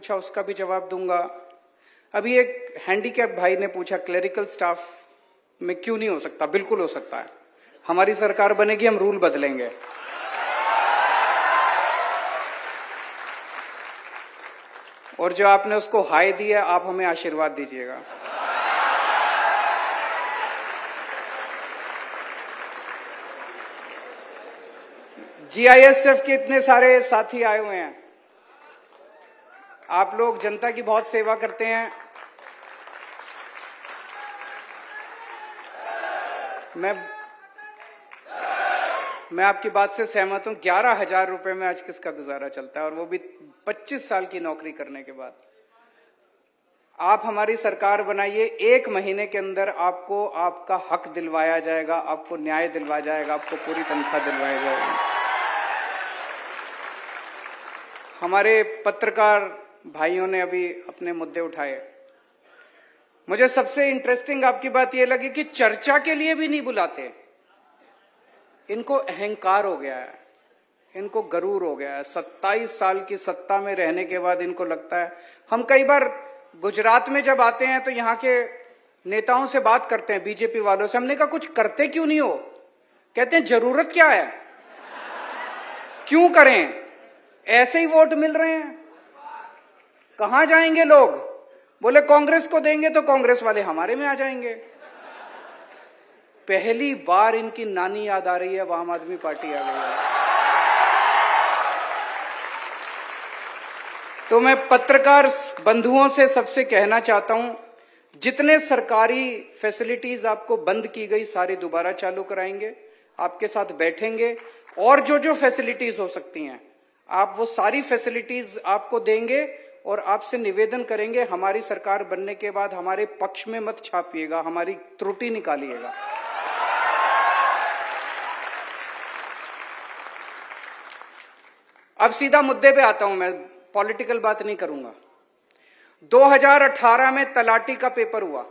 पूछा उसका भी जवाब दूंगा। अभी एक हैंडीकैप भाई ने पूछा क्लेरिकल स्टाफ में क्यों नहीं हो सकता। बिल्कुल हो सकता है। हमारी सरकार बनेगी, हम रूल बदलेंगे। और जो आपने उसको हाय दी है, आप हमें आशीर्वाद दीजिएगा। जीआईएसएफ के इतने सारे साथी आए हुए हैं। आप लोग जनता की बहुत सेवा करते हैं। मैं आपकी बात से सहमत हूं। 11,000 रुपए में आज किसका गुजारा चलता है, और वो भी 25 साल की नौकरी करने के बाद। आप हमारी सरकार बनाइए, 1 महीने के अंदर आपको आपका हक दिलवाया जाएगा, आपको न्याय दिलवाया जाएगा, आपको पूरी तनख्वाह दिलवाई जाएगी। हमारे पत्रकार भाइयों ने अभी अपने मुद्दे उठाए। मुझे सबसे इंटरेस्टिंग आपकी बात यह लगी कि चर्चा के लिए भी नहीं बुलाते। इनको अहंकार हो गया है, इनको गरूर हो गया है। 27 साल की सत्ता में रहने के बाद इनको लगता है। हम कई बार गुजरात में जब आते हैं तो यहाँ के नेताओं से बात करते हैं, बीजेपी वालों से। हमने कहा कुछ करते क्यों नहीं हो? कहते हैं जरूरत क्या है, क्यों करें, ऐसे ही वोट मिल रहे हैं, कहां जाएंगे लोग? बोले कांग्रेस को देंगे तो कांग्रेस वाले हमारे में आ जाएंगे। पहली बार इनकी नानी याद आ रही है, अब आम आदमी पार्टी आ गई है। तो मैं पत्रकार बंधुओं से सबसे कहना चाहता हूं, जितने सरकारी फैसिलिटीज आपको बंद की गई सारी दोबारा चालू कराएंगे, आपके साथ बैठेंगे, और जो जो फैसिलिटीज हो सकती हैं आप वो सारी फैसिलिटीज आपको देंगे। और आपसे निवेदन करेंगे, हमारी सरकार बनने के बाद हमारे पक्ष में मत छापिएगा, हमारी त्रुटि निकालिएगा। अब सीधा मुद्दे पे आता हूं, मैं पॉलिटिकल बात नहीं करूंगा। 2018 में तलाटी का पेपर हुआ।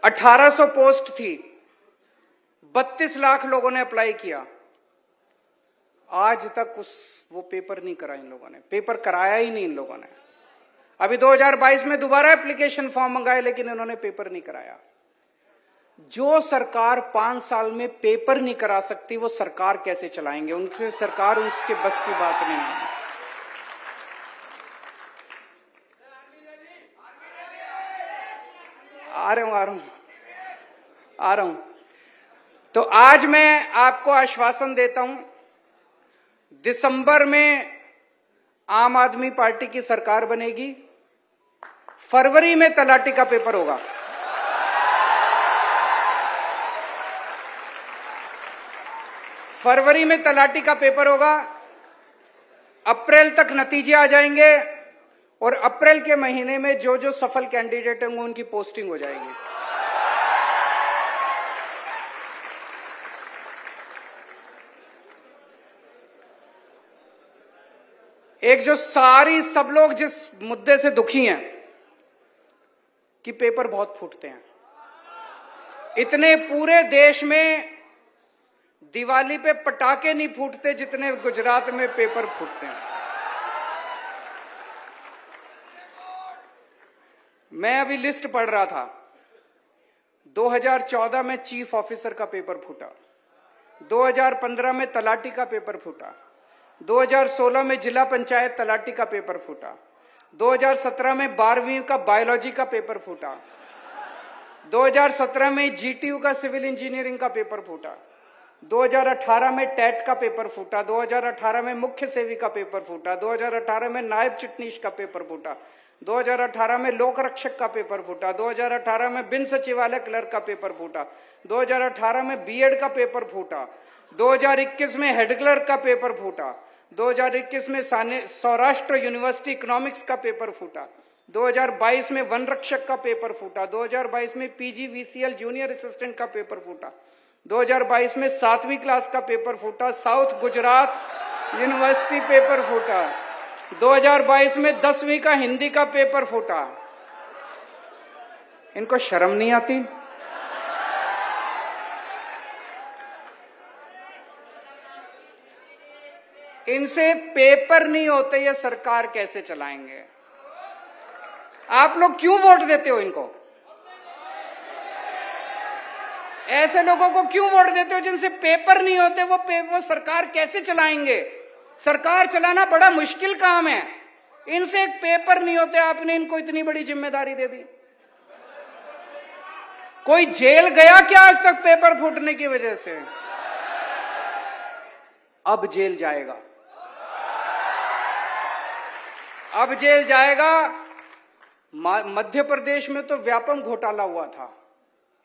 1800 पोस्ट थी, 32 लाख लोगों ने अप्लाई किया। आज तक वो पेपर नहीं करा इन लोगों ने, पेपर कराया ही नहीं इन लोगों ने। अभी 2022 में दोबारा एप्लीकेशन फॉर्म मंगाए, लेकिन इन्होंने पेपर नहीं कराया। जो सरकार 5 साल में पेपर नहीं करा सकती, वो सरकार कैसे चलाएंगे? उनसे सरकार उसके बस की बात नहीं है। आ रहा हूं। तो आज मैं आपको आश्वासन देता हूं, दिसंबर में आम आदमी पार्टी की सरकार बनेगी। फरवरी में तलाटी का पेपर होगा। फरवरी में तलाटी का पेपर होगा, अप्रैल तक नतीजे आ जाएंगे, और अप्रैल के महीने में जो जो सफल कैंडिडेट होंगे उनकी पोस्टिंग हो जाएगी। एक जो सब लोग जिस मुद्दे से दुखी हैं कि पेपर बहुत फूटते हैं, इतने पूरे देश में दिवाली पे पटाखे नहीं फूटते जितने गुजरात में पेपर फूटते हैं। मैं अभी लिस्ट पढ़ रहा था। 2014 में चीफ ऑफिसर का पेपर फूटा, 2015 में तलाटी का पेपर फूटा, 2016 में जिला पंचायत तलाटी का पेपर फूटा, 2017 में 12वीं का बायोलॉजी का पेपर फूटा, 2017 में जीटीयू का सिविल इंजीनियरिंग का पेपर फूटा, 2018 में टेट का पेपर फूटा, 2018 में मुख्य सेवी का पेपर फूटा, 2018 में नायब चिटनीस का पेपर फूटा, 2018 में लोक रक्षक का पेपर फूटा, 2018 में बिन सचिवालय क्लर्क का पेपर फूटा, 2018 में बीएड का पेपर फूटा, 2021 में हेड क्लर्क का पेपर फूटा, 2021 में सौराष्ट्र यूनिवर्सिटी इकोनॉमिक्स का पेपर फूटा, 2022 में वन रक्षक का पेपर फूटा, 2022 में पीजीवीसीएल जूनियर असिस्टेंट का पेपर फूटा, 2022 में 7वीं क्लास का पेपर फूटा, साउथ गुजरात यूनिवर्सिटी पेपर फूटा, 2022 में 10वीं का हिंदी का पेपर फूटा। इनको शर्म नहीं आती? इनसे पेपर नहीं होते, ये सरकार कैसे चलाएंगे? आप लोग क्यों वोट देते हो इनको? ऐसे लोगों को क्यों वोट देते हो जिनसे पेपर नहीं होते? वो सरकार कैसे चलाएंगे? सरकार चलाना बड़ा मुश्किल काम है। इनसे एक पेपर नहीं होते, आपने इनको इतनी बड़ी जिम्मेदारी दे दी। कोई जेल गया क्या आज तक पेपर फूटने की वजह से? अब जेल जाएगा, अब जेल जाएगा। मध्य प्रदेश में तो व्यापम घोटाला हुआ था,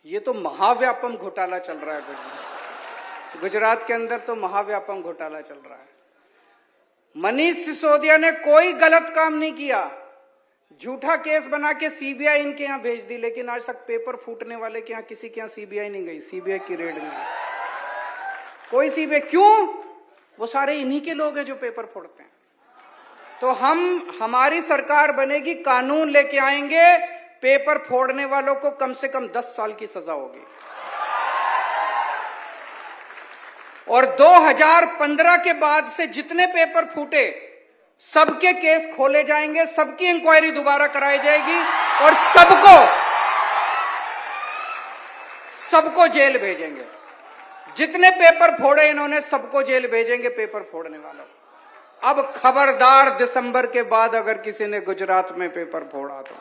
ये तो महाव्यापम घोटाला चल रहा है। गुजरात के अंदर तो महाव्यापम घोटाला चल रहा है। मनीष सिसोदिया ने कोई गलत काम नहीं किया, झूठा केस बना के सीबीआई इनके यहां भेज दी, लेकिन आज तक पेपर फूटने वाले के यहां किसी के यहां सीबीआई नहीं गई, सीबीआई की रेड नहीं गई। कोई सीबीआई क्यों? वो सारे इन्हीं के लोग हैं जो पेपर फोड़ते हैं। तो हमारी सरकार बनेगी, कानून लेके आएंगे, पेपर फोड़ने वालों को कम से कम 10 साल की सजा होगी। और 2015 के बाद से जितने पेपर फूटे सबके केस खोले जाएंगे, सबकी इंक्वायरी दोबारा कराई जाएगी और सबको जेल भेजेंगे। जितने पेपर फोड़े इन्होंने सबको जेल भेजेंगे, पेपर फोड़ने वालों। अब खबरदार, दिसंबर के बाद अगर किसी ने गुजरात में पेपर फोड़ा तो